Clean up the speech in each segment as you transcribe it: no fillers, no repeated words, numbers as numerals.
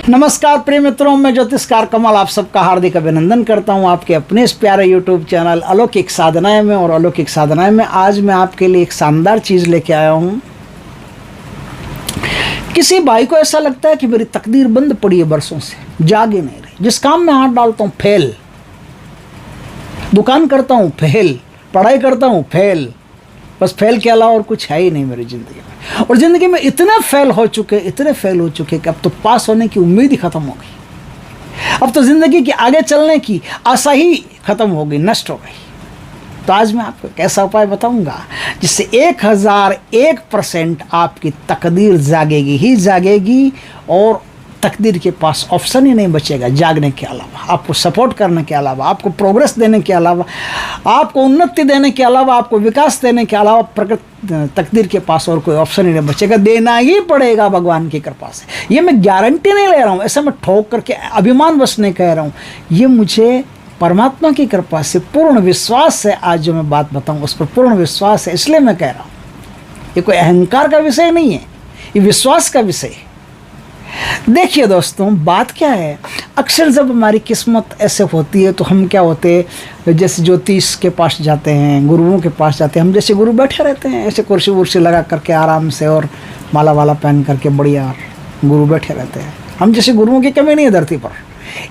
नमस्कार प्रिय मित्रों, मैं ज्योतिषकार कमल आप सबका हार्दिक अभिनंदन करता हूं आपके अपने इस प्यारे यूट्यूब चैनल अलौकिक साधनाएं में। और अलौकिक साधनाएं में आज मैं आपके लिए एक शानदार चीज़ लेके आया हूं। किसी भाई को ऐसा लगता है कि मेरी तकदीर बंद पड़ी है, बरसों से जाग ही नहीं रही। जिस काम में हाथ डालता हूँ फेल, दुकान करता हूँ फेल, पढ़ाई करता हूँ फेल, बस फेल के अलावा और कुछ है ही नहीं मेरी ज़िंदगी में। और ज़िंदगी में इतने फेल हो चुके कि अब तो पास होने की उम्मीद ही ख़त्म हो गई। अब तो ज़िंदगी के आगे चलने की आशा ही ख़त्म हो गई, नष्ट हो गई। तो आज मैं आपको एक ऐसा उपाय बताऊंगा जिससे 1001% आपकी तकदीर जागेगी ही जागेगी। और तकदीर के पास ऑप्शन ही नहीं बचेगा जागने के अलावा, आपको सपोर्ट करने के अलावा, आपको प्रोग्रेस देने के अलावा, आपको उन्नति देने के अलावा, आपको विकास देने के अलावा तकदीर के पास और कोई ऑप्शन ही नहीं बचेगा। देना ही पड़ेगा भगवान की कृपा से। ये मैं गारंटी नहीं ले रहा हूँ, ऐसा मैं ठोक करके अभिमान बस नहीं कह रहा हूँ। ये मुझे परमात्मा की कृपा से पूर्ण विश्वास है। आज जो मैं बात बताऊँ उस पर पूर्ण विश्वास है, इसलिए मैं कह रहा हूँ। ये कोई अहंकार का विषय नहीं है, ये विश्वास का विषय है। देखिए दोस्तों, बात क्या है, अक्सर जब हमारी किस्मत ऐसे होती है तो हम क्या होते हैं, जैसे ज्योतिष के पास जाते हैं, गुरुओं के पास जाते हैं। हम जैसे गुरु बैठे रहते हैं ऐसे कुर्सी वुर्सी लगा करके आराम से, और माला वाला पहन करके बढ़िया गुरु बैठे रहते हैं। हम जैसे गुरुओं की कमी नहीं है धरती पर,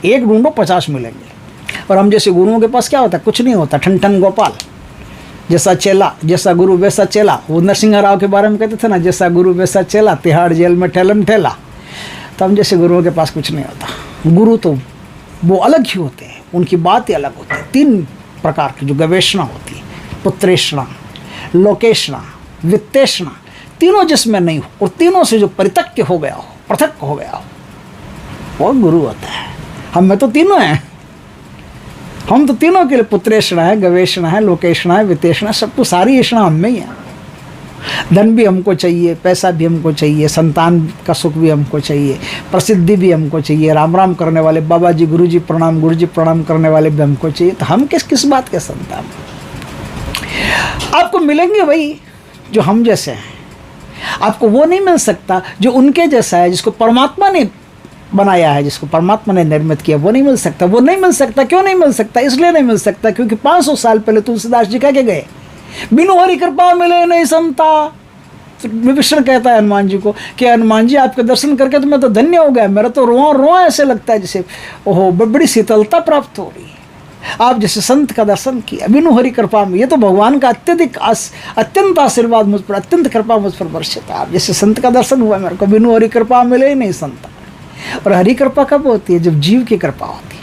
एक ढूंढो 50 मिलेंगे। और हम जैसे गुरुओं के पास क्या होता है, कुछ नहीं होता। ठन ठन गोपाल, जैसा चेला जैसा गुरु वैसा चेला। वो नरसिंह राव के बारे में कहते थे ना, जैसा गुरु वैसा चेला, तिहाड़ जेल में ठेलम ठेला। तो हम जैसे गुरुओं के पास कुछ नहीं होता। गुरु तो वो अलग ही होते हैं, उनकी बात ही अलग होती है। 3 प्रकार की जो गवेषणा होती है, पुत्रेषणा, लोकेषणा, वित्तेषणा, तीनों जिसमें नहीं हो और तीनों से जो परित्यक्त हो गया हो, पृथक हो गया हो, वो गुरु होता है। हम में तो तीनों हैं, हम तो तीनों के लिए पुत्रेषणा है, गवेषणा है, लोकेषणा है, वित्तेषणा, सब तो सारी ऐषणा हम में ही है। धन भी हमको चाहिए, पैसा भी हमको चाहिए, संतान का सुख भी हमको चाहिए, प्रसिद्धि भी हमको चाहिए, राम राम करने वाले बाबा जी, गुरु जी प्रणाम करने वाले भी हमको चाहिए। तो हम किस किस बात के संतान? आपको मिलेंगे वही जो हम जैसे हैं। आपको वो नहीं मिल सकता जो उनके जैसा है, जिसको परमात्मा ने बनाया है, जिसको परमात्मा ने निर्मित किया। वो नहीं मिल सकता। वो नहीं मिल सकता। क्यों नहीं मिल सकता? इसलिए नहीं मिल सकता क्योंकि 500 साल पहले तुलसीदास जी कह के गए, बिनु हरि कृपा मिले नहीं संता। तो विभीषण कहता है हनुमान जी को कि हनुमान जी आपके दर्शन करके तो मैं तो धन्य हो गया, मेरा तो रोआ रोआ ऐसे लगता है जैसे ओहो बड़ी शीतलता प्राप्त हो रही है। आप जैसे संत का दर्शन किया बिनु हरि कृपा में, ये तो भगवान का अत्यंत आशीर्वाद मुझ पर, अत्यंत कृपा मुझ पर वर्षित है। आप जैसे संत का दर्शन हुआ मेरे को, बिनु हरि कृपा मिले ही नहीं संता। और हरि कृपा कब होती है? जब जीव की कृपा होती है।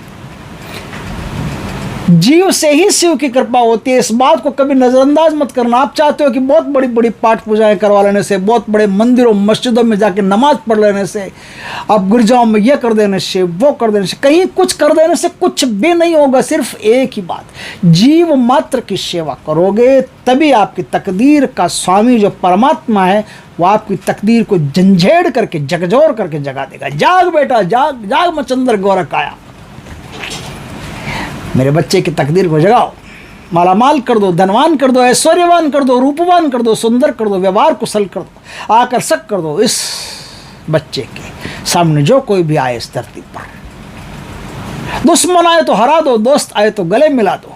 जीव से ही शिव की कृपा होती है। इस बात को कभी नज़रअंदाज मत करना। आप चाहते हो कि बहुत बड़ी बड़ी पाठ पूजाएं करवा लेने से, बहुत बड़े मंदिरों मस्जिदों में जाके नमाज पढ़ लेने से, आप गिरजाओं में ये कर देने से, वो कर देने से, कहीं कुछ कर देने से कुछ भी नहीं होगा। सिर्फ एक ही बात, जीव मात्र की सेवा करोगे तभी आपकी तकदीर का स्वामी जो परमात्मा है वो आपकी तकदीर को झंझेड़ करके, जगजोर करके जगा देगा। जाग बेटा जाग, जाग मचंद्र गोरख आया। मेरे बच्चे की तकदीर को जगाओ, मालामाल कर दो, धनवान कर दो, ऐश्वर्यवान कर दो, रूपवान कर दो, सुंदर कर दो, व्यवहार कुशल कर दो, आकर्षक कर दो। इस बच्चे के सामने जो कोई भी आए इस धरती पर, दुश्मन आए तो हरा दो, दोस्त आए तो गले मिला दो।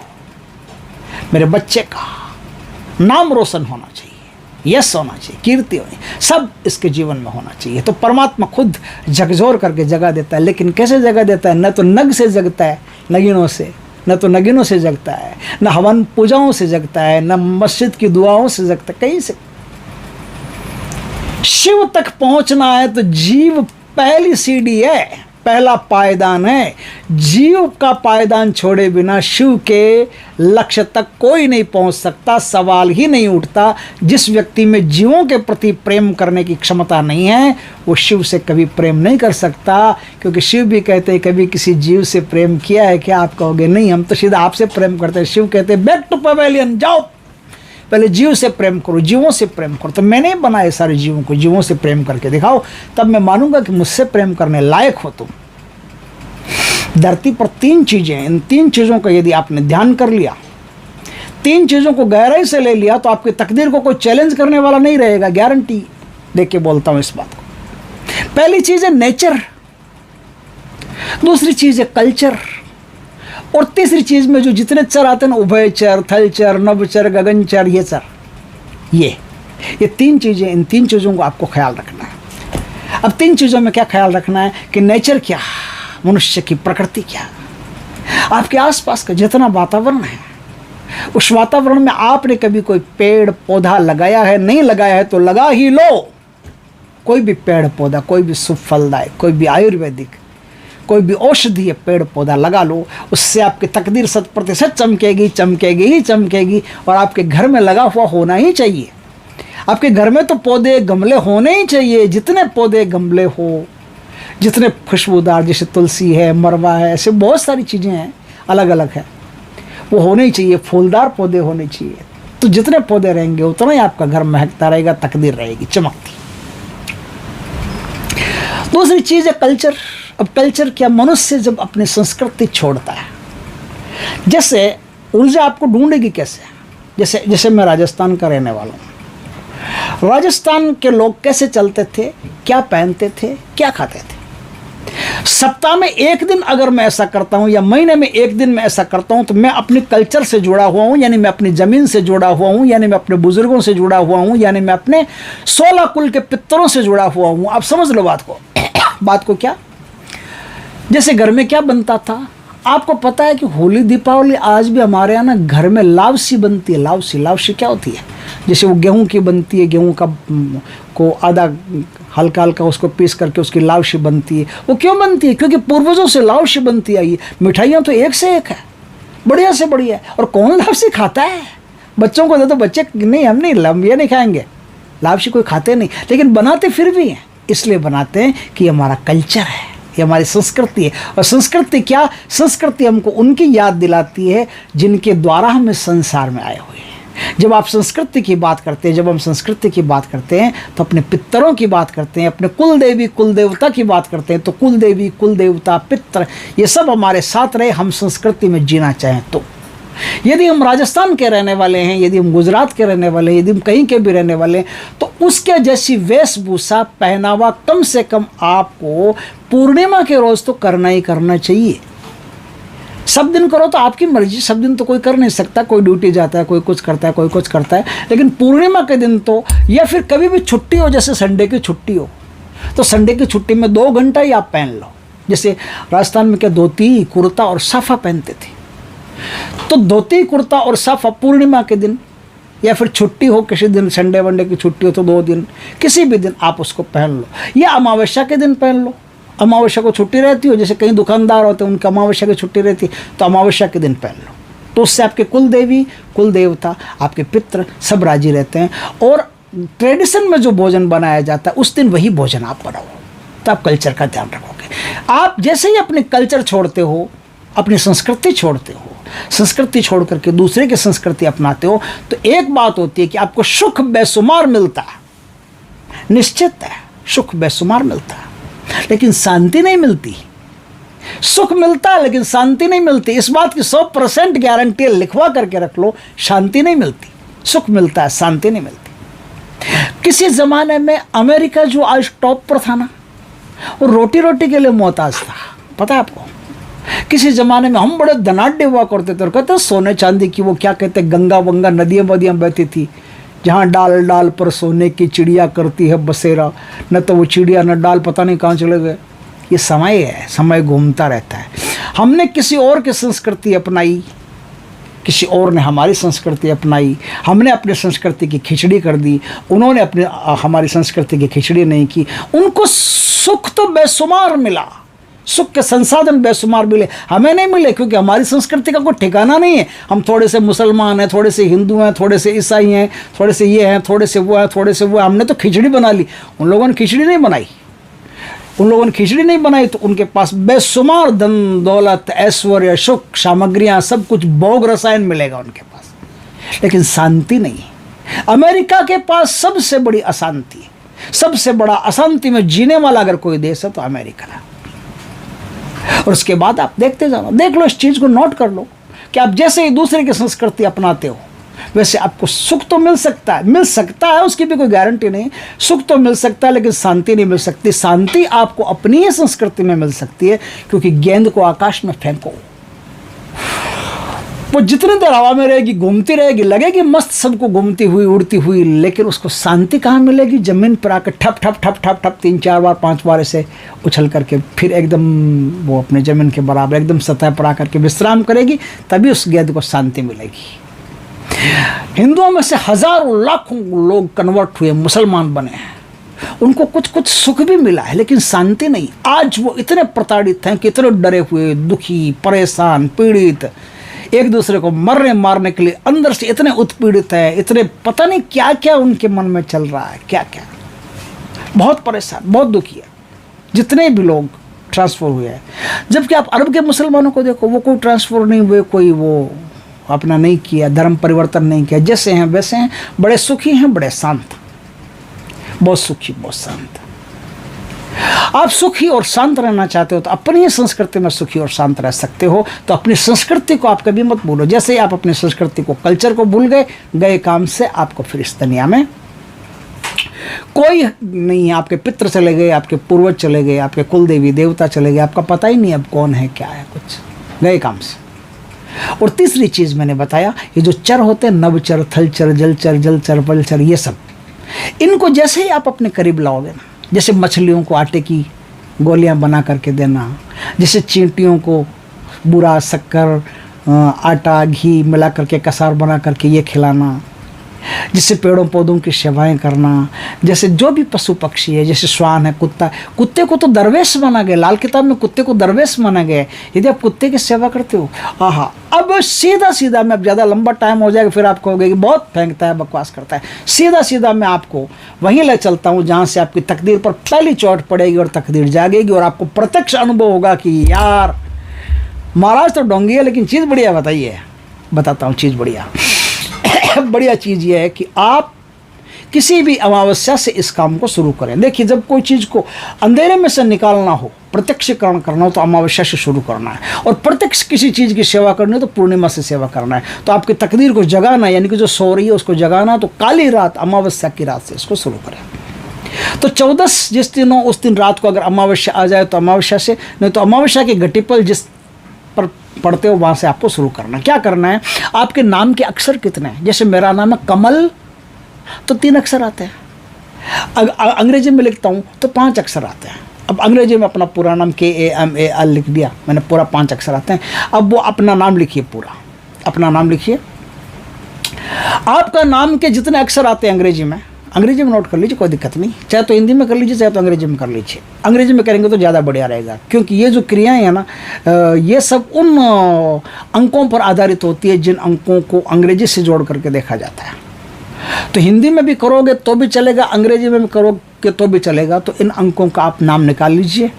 मेरे बच्चे का नाम रोशन होना चाहिए, यश होना चाहिए, कीर्ति होनी, सब इसके जीवन में होना चाहिए। तो परमात्मा खुद झकझोर करके जगा देता है। लेकिन कैसे जगा देता है? न तो नग से जगता है, नगीनों से, न तो नगीनों से जगता है, न हवन पूजाओं से जगता है, न मस्जिद की दुआओं से जगता है, कहीं से। शिव तक पहुंचना है तो जीव पहली सीढ़ी है, पहला पायदान है। जीव का पायदान छोड़े बिना शिव के लक्ष्य तक कोई नहीं पहुंच सकता। सवाल ही नहीं उठता। जिस व्यक्ति में जीवों के प्रति प्रेम करने की क्षमता नहीं है वो शिव से कभी प्रेम नहीं कर सकता। क्योंकि शिव भी कहते हैं कभी किसी जीव से प्रेम किया है क्या? आप कहोगे नहीं, हम तो सीधा आपसे प्रेम करते हैं। शिव कहते हैं बैक टू पवेलियन, जाओ पहले जीव से प्रेम करो, जीवों से प्रेम करो। तो मैंने बनाए सारे जीवों को, जीवों से प्रेम करके दिखाओ, तब मैं मानूंगा कि मुझसे प्रेम करने लायक हो तुम। धरती पर 3 चीज़ें हैं। इन 3 चीज़ों का यदि आपने ध्यान कर लिया, 3 चीज़ों को गहराई से ले लिया, तो आपकी तकदीर को कोई चैलेंज करने वाला नहीं रहेगा। गारंटी दे के बोलता हूँ इस बात को। पहली चीज़ है नेचर। दूसरी चीज़ है कल्चर। और तीसरी चीज़ में जो जितने चर आते हैं ना, उभयचर, थलचर, नभचर, गगनचर, ये चर, ये तीन चीज़ें, इन तीन चीज़ों को आपको ख्याल रखना है। अब तीन चीज़ों में क्या ख्याल रखना है कि नेचर क्या, मनुष्य की प्रकृति क्या, आपके आसपास का जितना वातावरण है, उस वातावरण में आपने कभी कोई पेड़ पौधा लगाया है, नहीं लगाया है तो लगा ही लो। कोई भी पेड़ पौधा, कोई भी शुभ फलदायक, कोई भी आयुर्वेदिक, कोई भी औषधीय पेड़ पौधा लगा लो, उससे आपकी तकदीर 100% चमकेगी, चमकेगी ही चमकेगी। और आपके घर में लगा हुआ होना ही चाहिए। आपके घर में तो पौधे गमले होने ही चाहिए। जितने पौधे गमले हो, जितने खुशबूदार, जैसे तुलसी है, मरवा है, ऐसे बहुत सारी चीज़ें हैं, अलग अलग है, वो होने ही चाहिए। फूलदार पौधे होने चाहिए। तो जितने पौधे रहेंगे उतना ही आपका घर महकता रहेगा, तकदीर रहेगी चमकती। दूसरी चीज़ है कल्चर। अब कल्चर क्या, मनुष्य जब अपनी संस्कृति छोड़ता है, जैसे ऊर्जा आपको ढूंढेगी कैसे, जैसे मैं राजस्थान का रहने वाला हूँ। राजस्थान के लोग कैसे चलते थे, क्या पहनते थे, क्या खाते थे। सप्ताह में एक दिन अगर मैं ऐसा करता हूँ या महीने में एक दिन मैं ऐसा करता हूँ तो मैं अपने कल्चर से जुड़ा हुआ हूँ, यानी मैं अपनी ज़मीन से जुड़ा हुआ हूँ, यानी मैं अपने बुजुर्गों से जुड़ा हुआ हूँ, यानी मैं अपने 16 कुल के पितरों से जुड़ा हुआ हूँ। आप समझ लो बात को क्या, जैसे घर में क्या बनता था, आपको पता है कि होली दीपावली आज भी हमारे यहाँ ना घर में लावसी बनती है। लावसी क्या होती है, जैसे वो गेहूं की बनती है, गेहूं का को आधा हल्का हल्का उसको पीस करके उसकी लावशी बनती है। वो क्यों बनती है, क्योंकि पूर्वजों से लावशी बनती आई है। मिठाइयाँ तो एक से एक है, बढ़िया से बढ़िया है। और कौन लावशी खाता है, बच्चों को दे तो बच्चे नहीं, हम नहीं, ये नहीं खाएंगे, लावशी कोई खाते नहीं, लेकिन बनाते फिर भी हैं। इसलिए बनाते हैं कि हमारा कल्चर है, ये हमारी संस्कृति है। और संस्कृति क्या, संस्कृति हमको उनकी याद दिलाती है जिनके द्वारा हम इस संसार में आए हुए हैं। जब आप संस्कृति की बात करते हैं, जब हम संस्कृति की बात करते हैं तो अपने पितरों की बात करते हैं, अपने कुल देवी कुल देवता की बात करते हैं। तो कुल देवी कुल देवता पितर ये सब हमारे साथ रहे, हम संस्कृति में जीना चाहें तो। यदि हम राजस्थान के रहने वाले हैं, यदि हम गुजरात के रहने वाले हैं, यदि हम कहीं के भी रहने वाले हैं, तो उसके जैसी वेशभूषा पहनावा कम से कम आपको पूर्णिमा के रोज़ तो करना ही करना चाहिए। सब दिन करो तो आपकी मर्जी, सब दिन तो कोई कर नहीं सकता, कोई ड्यूटी जाता है, कोई कुछ करता है, कोई कुछ करता है, लेकिन पूर्णिमा के दिन तो, या फिर कभी भी छुट्टी हो, जैसे संडे की छुट्टी हो, तो संडे की छुट्टी में 2 घंटा ही आप पहन लो। जैसे राजस्थान में क्या धोती कुर्ता और साफा पहनते थे, तो धोती कुर्ता और साफा पूर्णिमा के दिन या फिर छुट्टी हो किसी दिन, संडे वनडे की छुट्टी हो तो 2 दिन, किसी भी दिन आप उसको पहन लो, या अमावस्या के दिन पहन लो। अमावस्या को छुट्टी रहती हो, जैसे कई दुकानदार होते हैं उनकी अमावस्या की छुट्टी रहती है, तो अमावस्या के दिन पहन लो। तो उससे आपके कुल देवी कुल देवता, आपके पितृ सब राजी रहते हैं। और ट्रेडिशन में जो भोजन बनाया जाता है उस दिन वही भोजन आप बनाओ, तो आप कल्चर का ध्यान रखोगे। आप जैसे ही अपने कल्चर छोड़ते हो, अपनी संस्कृति छोड़ते हो, संस्कृति छोड़ करके दूसरे की संस्कृति अपनाते हो, तो एक बात होती है कि आपको सुख बेशुमार मिलता है, निश्चित है सुख बेशुमार मिलता है, लेकिन शांति नहीं मिलती। सुख मिलता है लेकिन शांति नहीं मिलती। इस बात की 100% गारंटी लिखवा करके रख लो, शांति नहीं मिलती। सुख मिलता है, शांति नहीं मिलती। किसी ज़माने में अमेरिका जो आज टॉप पर था ना, वो रोटी के लिए मोहताज था, पता है आपको। किसी ज़माने में हम बड़े धनाढ़ हुआ करते थे और कहते सोने चांदी की वो क्या कहते गंगा वंगा नदियाँ वदियाँ बहती थी, जहाँ डाल डाल पर सोने की चिड़िया करती है बसेरा, न तो वो चिड़िया न डाल पता नहीं कहाँ चले गए। ये समय है, समय घूमता रहता है। हमने किसी और की संस्कृति अपनाई, किसी और ने हमारी संस्कृति अपनाई, हमने अपनी संस्कृति की खिचड़ी कर दी, उन्होंने अपने हमारी संस्कृति की खिचड़ी नहीं की। उनको सुख तो बेशुमार मिला, सुख के संसाधन बेशुमार मिले, हमें नहीं मिले, क्योंकि हमारी संस्कृति का कोई ठिकाना नहीं है। हम थोड़े से मुसलमान हैं, थोड़े से हिंदू हैं, थोड़े से ईसाई हैं, थोड़े से ये हैं, थोड़े से वो हैं, थोड़े से वो हैं। हमने तो खिचड़ी बना ली, उन लोगों ने खिचड़ी नहीं बनाई। उन लोगों ने खिचड़ी नहीं बनाई तो उनके पास बेशुमार धन दौलत ऐश्वर्य सुख सामग्रियाँ सब कुछ भोग रसायन मिलेगा उनके पास, लेकिन शांति नहीं। अमेरिका के पास सबसे बड़ी अशांति है। सबसे बड़ा अशांति में जीने वाला अगर कोई देश है तो अमेरिका है। और उसके बाद आप देखते जाना, देख लो, इस चीज़ को नोट कर लो कि आप जैसे ही दूसरे की संस्कृति अपनाते हो, वैसे आपको सुख तो मिल सकता है, उसकी भी कोई गारंटी नहीं। सुख तो मिल सकता है लेकिन शांति नहीं मिल सकती। शांति आपको अपनी ही संस्कृति में मिल सकती है, क्योंकि गेंद को आकाश में फेंको, वो जितनी देर हवा में रहेगी, घूमती रहेगी, लगेगी मस्त सबको घूमती हुई, उड़ती हुई, लेकिन उसको शांति कहाँ मिलेगी? जमीन पर आकर ठप ठप ठप ठप ठप 3-4 बार 5 बार ऐसे उछल करके फिर एकदम वो अपने जमीन के बराबर एकदम सतह पर आकर के विश्राम करेगी, तभी उस गेंद को शांति मिलेगी। हिंदुओं में से हजारों लाखों लोग कन्वर्ट हुए, मुसलमान बने हैं, उनको कुछ कुछ सुख भी मिला है लेकिन शांति नहीं। आज वो इतने प्रताड़ित हैं कि इतने डरे हुए, दुखी, परेशान, पीड़ित, एक दूसरे को मरने मारने के लिए अंदर से इतने उत्पीड़ित है, इतने पता नहीं क्या क्या उनके मन में चल रहा है, क्या क्या, बहुत परेशान, बहुत दुखी है जितने भी लोग ट्रांसफ़र हुए हैं। जबकि आप अरब के मुसलमानों को देखो, वो कोई ट्रांसफ़र नहीं हुए, कोई वो अपना नहीं किया, धर्म परिवर्तन नहीं किया, जैसे हैं वैसे हैं, बड़े सुखी हैं, बड़े शांत, बहुत सुखी, बहुत शांत। आप सुखी और शांत रहना चाहते हो तो अपनी संस्कृति में सुखी और शांत रह सकते हो। तो अपनी संस्कृति को आप कभी मत भूलो। जैसे ही आप अपनी संस्कृति को, कल्चर को भूल गए काम से आपको फिर इस दुनिया में कोई नहीं है। आपके पितृ चले गए, आपके पूर्वज चले गए, आपके कुल देवी देवता चले गए, आपका पता ही नहीं अब कौन है क्या है, कुछ गए काम से। और तीसरी चीज़ मैंने बताया, ये जो चर होते हैं, नवचर, थलचर, जलचर, जलचर, पलचर, ये सब, इनको जैसे ही आप अपने करीब लाओगे ना, जैसे मछलियों को आटे की गोलियां बना करके देना, जैसे चींटियों को बूरा, शक्कर, आटा, घी मिला करके कसार बना करके ये खिलाना, जैसे पेड़ों पौधों की सेवाएं करना, जैसे जो भी पशु पक्षी है, जैसे श्वान है, कुत्ता, कुत्ते को तो दरवेश माना गया, लाल किताब में कुत्ते को दरवेश माना गया। यदि आप कुत्ते की सेवा करते हो, आहा, अब सीधा सीधा मैं, अब ज़्यादा लंबा टाइम हो जाएगा फिर आप कहोगे कि बहुत फेंकता है, बकवास करता है। सीधा सीधा मैं आपको वहीं ले चलता हूँ जहाँ से आपकी तकदीर पर पहली चोट पड़ेगी और तकदीर जागेगी और आपको प्रत्यक्ष अनुभव होगा कि यार महाराज तो डोंगी है लेकिन चीज़ बढ़िया। बताइए, बताता हूँ चीज़ बढ़िया। बढ़िया चीज़ ये है कि आप किसी भी अमावस्या से इस काम को शुरू करें। देखिए, जब कोई चीज़ को अंधेरे में से निकालना हो, प्रत्यक्षीकरण करना हो, तो अमावस्या से शुरू करना है। और प्रत्यक्ष किसी चीज़ की सेवा करनी हो तो पूर्णिमा से सेवा करना है। तो आपकी तकदीर को जगाना, यानी कि जो सो रही है उसको जगाना, तो काली रात, अमावस्या की रात से इसको शुरू करें। तो 14 जिस दिन हो उस दिन रात को अगर अमावस्या आ जाए तो अमावस्या से, नहीं तो अमावस्या की घटी पर जिस पर पढ़ते हो वहाँ से आपको शुरू करना। क्या करना है, आपके नाम के अक्षर कितने हैं? जैसे मेरा नाम है कमल, तो 3 अक्षर आते हैं। अंग्रेजी में लिखता हूँ तो 5 अक्षर आते हैं। अब अंग्रेजी में अपना पूरा नाम KAMAL लिख दिया मैंने, पूरा 5 अक्षर आते हैं। अब वो अपना नाम लिखिए, पूरा अपना नाम लिखिए। आपका नाम के जितने अक्षर आते हैं अंग्रेजी में नोट कर लीजिए, कोई दिक्कत नहीं। चाहे तो हिंदी में कर लीजिए, चाहे तो अंग्रेजी में कर लीजिए। अंग्रेजी में करेंगे तो ज़्यादा बढ़िया रहेगा, क्योंकि ये जो क्रियाएं हैं ना, ये सब उन अंकों पर आधारित होती है जिन अंकों को अंग्रेजी से जोड़ करके देखा जाता है। तो हिंदी में भी करोगे तो भी चलेगा, अंग्रेजी में भी करोगे तो भी चलेगा। तो इन अंकों का आप नाम निकाल लीजिए।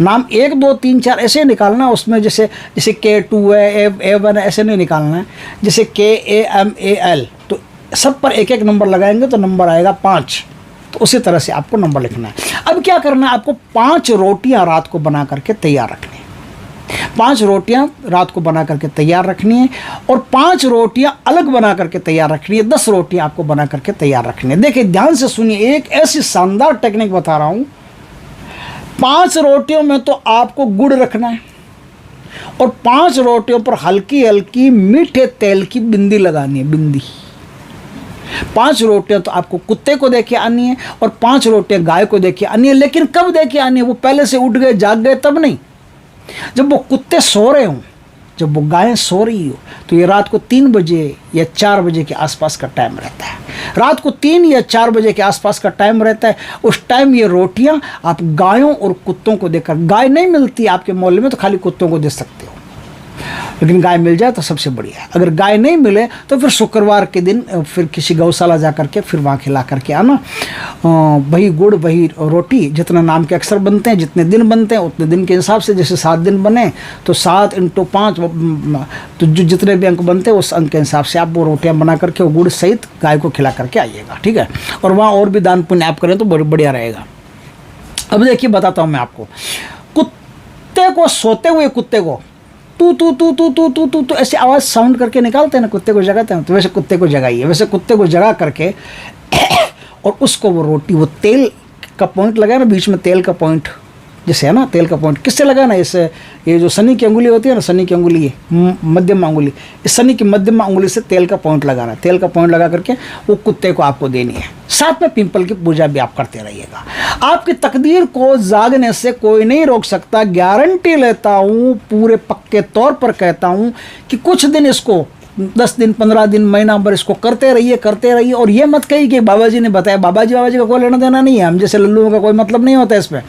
नाम 1, 2, 3, 4 ऐसे निकालना, उसमें जैसे K2 है, A1 है, ऐसे नहीं निकालना है। जैसे KAMAL, तो सब पर 1-1 नंबर लगाएंगे तो नंबर आएगा 5। तो उसी तरह से आपको नंबर लिखना है। अब क्या करना है, आपको 5 रोटियां रात को बना करके तैयार रखनी है। 5 रोटियां रात को बना करके तैयार रखनी है, और 5 रोटियां अलग बना करके तैयार रखनी है। 10 रोटियां आपको बना करके तैयार रखनी है। देखिए, ध्यान से सुनिए, एक ऐसी शानदार टेक्निक बता रहा हूँ। 5 रोटियों में तो आपको गुड़ रखना है, और 5 रोटियों पर हल्की हल्की मीठे तेल की बिंदी लगानी है, बिंदी। 5 रोटियां तो आपको कुत्ते को देके आनी है, और 5 रोटियां गाय को देके आनी है। लेकिन कब देके आनी है? वो पहले से उठ गए, जाग गए, तब नहीं। जब वो कुत्ते सो रहे हों, जब वो गायें सो रही हो, तो ये रात को 3 बजे या 4 बजे के आसपास का टाइम रहता है। रात को 3 या 4 बजे के आसपास का टाइम रहता है। उस टाइम ये रोटियां आप गायों और कुत्तों को देकर, गाय नहीं मिलती आपके मोहल्ले में तो खाली कुत्तों को दे सकते हो, लेकिन गाय मिल जाए तो सबसे बढ़िया है। अगर गाय नहीं मिले तो फिर शुक्रवार के दिन फिर किसी गौशाला जा करके फिर वहाँ खिला करके आना। वही गुड़, वही रोटी, जितना नाम के अक्षर बनते हैं, जितने दिन बनते हैं उतने दिन के हिसाब से। जैसे 7 दिन बने तो 7 × 5, तो जो जितने भी अंक बनते हैं उस अंक के हिसाब से आप वो रोटियाँ बना करके वो गुड़ सहित गाय को खिला करके आइएगा, ठीक है। और वहाँ और भी दान पुण्य आप करें तो बढ़िया रहेगा। अब देखिए, बताता हूँ मैं आपको, कुत्ते को, सोते हुए कुत्ते को तू तू तू तू तू तू तू तो ऐसे आवाज़ साउंड करके निकालते हैं ना, कुत्ते को जगाते हैं, तो वैसे कुत्ते को जगाइए, वैसे कुत्ते को जगा करके और उसको वो रोटी, वो तेल का पॉइंट लगाए ना बीच में, तेल का पॉइंट जैसे है ना, तेल का पॉइंट किससे लगाना, इससे ये जो शनि की अंगुली होती है ना, शनि की अंगुली है मध्यम अंगुली, इस शनि की मध्यम अंगुली से तेल का पॉइंट लगाना, तेल का पॉइंट लगा करके वो कुत्ते को आपको देनी है। साथ में पिंपल की पूजा भी आप करते रहिएगा। आपकी तकदीर को जागने से कोई नहीं रोक सकता, गारंटी लेता हूँ, पूरे पक्के तौर पर कहता हूँ कि कुछ दिन इसको 10 दिन 15 दिन महीना भर इसको करते रहिए। और ये मत कहिए कि बाबा जी ने बताया, बाबा जी का कोई लेना देना नहीं है, हम जैसे लल्लुओं का कोई मतलब नहीं होता इसमें।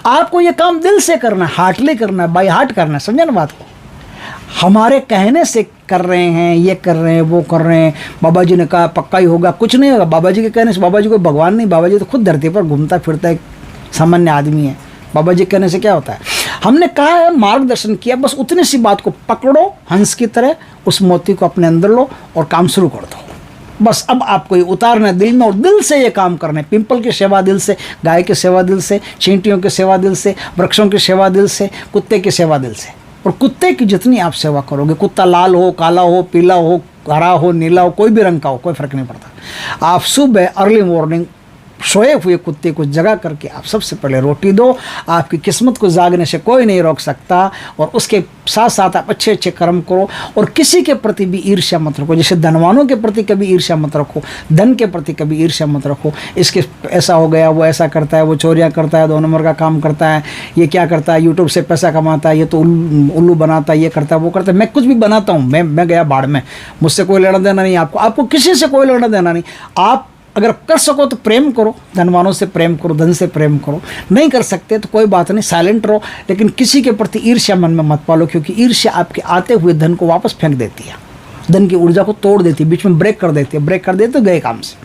आपको ये काम दिल से करना है, हार्टली करना है, बाई हार्ट करना है, समझे ना बात को। हमारे कहने से कर रहे हैं, ये कर रहे हैं, वो कर रहे हैं, बाबा जी ने कहा पक्का ही होगा, कुछ नहीं होगा। बाबा जी के कहने से, बाबा जी कोई भगवान नहीं, बाबा जी तो खुद धरती पर घूमता फिरता एक सामान्य आदमी है। बाबा जी कहने से क्या होता है। हमने कहा है, मार्गदर्शन किया, बस उतनी सी बात को पकड़ो हंस की तरह, उस मोती को अपने अंदर लो और काम शुरू कर दो। बस अब आपको ये उतारना है दिल में, और दिल से ये काम करना है। पिंपल की सेवा दिल से, गाय की सेवा दिल से, चींटियों की सेवा दिल से, वृक्षों की सेवा दिल से, कुत्ते की सेवा दिल से। और कुत्ते की जितनी आप सेवा करोगे, कुत्ता लाल हो, काला हो, पीला हो, हरा हो, नीला हो, कोई भी रंग का हो, कोई फर्क नहीं पड़ता। आप सुबह अर्ली मॉर्निंग सोए हुए कुत्ते को जगा करके आप सबसे पहले रोटी दो। आपकी किस्मत को जागने से कोई नहीं रोक सकता। और उसके साथ साथ आप अच्छे अच्छे कर्म करो, और किसी के प्रति भी ईर्ष्या मत रखो। जैसे धनवानों के प्रति कभी ईर्ष्या मत रखो, धन के प्रति कभी ईर्ष्या मत रखो। इसके ऐसा हो गया, वो ऐसा करता है, वो चोरियाँ करता है, 2 नंबर का काम करता है, ये क्या करता है, यूट्यूब से पैसा कमाता है, ये तो उल्लू बनाता है, ये करता है, वो करता है। मैं कुछ भी बनाता हूँ, मैं गया बाढ़ में, मुझसे कोई लेना देना नहीं। आपको किसी से कोई लेना देना नहीं। आप अगर कर सको तो प्रेम करो, धनवानों से प्रेम करो, धन से प्रेम करो। नहीं कर सकते तो कोई बात नहीं, साइलेंट रहो, लेकिन किसी के प्रति ईर्ष्या मन में मत पालो, क्योंकि ईर्ष्या आपके आते हुए धन को वापस फेंक देती है, धन की ऊर्जा को तोड़ देती है, बीच में ब्रेक कर देती है। ब्रेक कर देते तो गए काम से।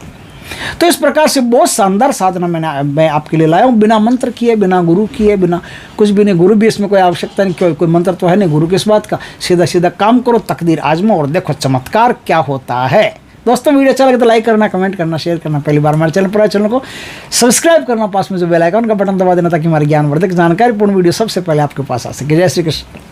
तो इस प्रकार से बहुत शानदार साधना मैं आपके लिए लाया हूँ, बिना मंत्र किए, बिना गुरु किए, बिना कुछ भी नहीं। गुरु भी इसमें कोई आवश्यकता नहीं, कोई मंत्र तो है नहीं गुरु किस बात का। सीधा सीधा काम करो, तकदीर आजमाओ और देखो चमत्कार क्या होता है। दोस्तों वीडियो अच्छा लगे तो लाइक करना, कमेंट करना, शेयर करना। पहली बार हमारे चैनल पर आए, चैनल को सब्सक्राइब करना, पास में जो बेल आइकन का बटन दबा देना, ताकि हमारी ज्ञानवर्धक जानकारीपूर्ण वीडियो सबसे पहले आपके पास आ सके। जय श्री कृष्ण।